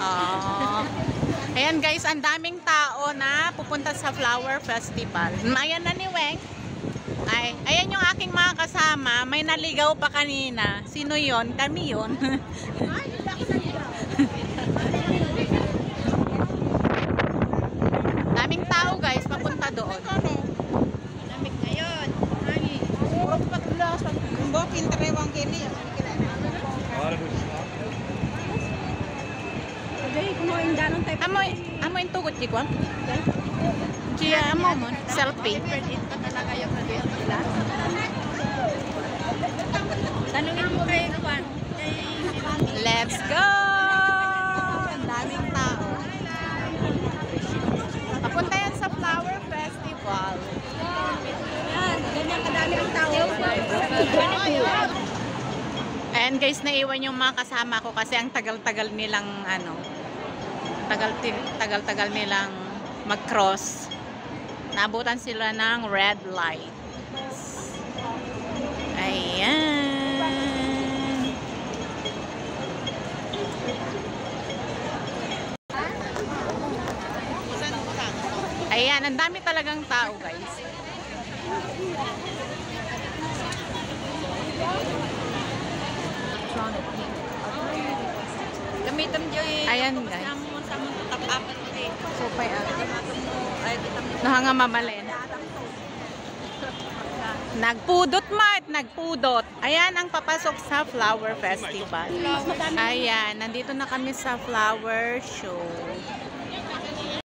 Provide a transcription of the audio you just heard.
Oh. Ayan guys, ang daming tao na pupunta sa Flower Festival. Ayan na ni Weng. Ay, ayan yung aking mga kasama. May naligaw pa kanina. Sino yon? Kami yon. Daming tao guys, papunta doon. Malamig ngayon. Ay, puro patlas. Kumbo, pintarewang kini. Amo yung tugot di ko. Diya amo mo selfie. Tanungin mo kay Juan. Let's go! Ang daming tao. Papunta yan sa Flower Festival. Yan, ganyan kadami ang tao. And guys, naiwan yung mga kasama ko kasi ang tagal-tagal nilang tagal-tagal nilang mag-cross. Naabutan sila ng red light. Ayan. Ayan, ang dami talagang tao guys. Gamitan dyan eh. Ayan guys. Sa mga tap-apat eh. So, pa yan. Ay, kita mo. Nahanga mamalin. Nagpudot, Mart! Nagpudot. Ayan ang papasok sa Flower Festival. Ayan, nandito na kami sa flower show.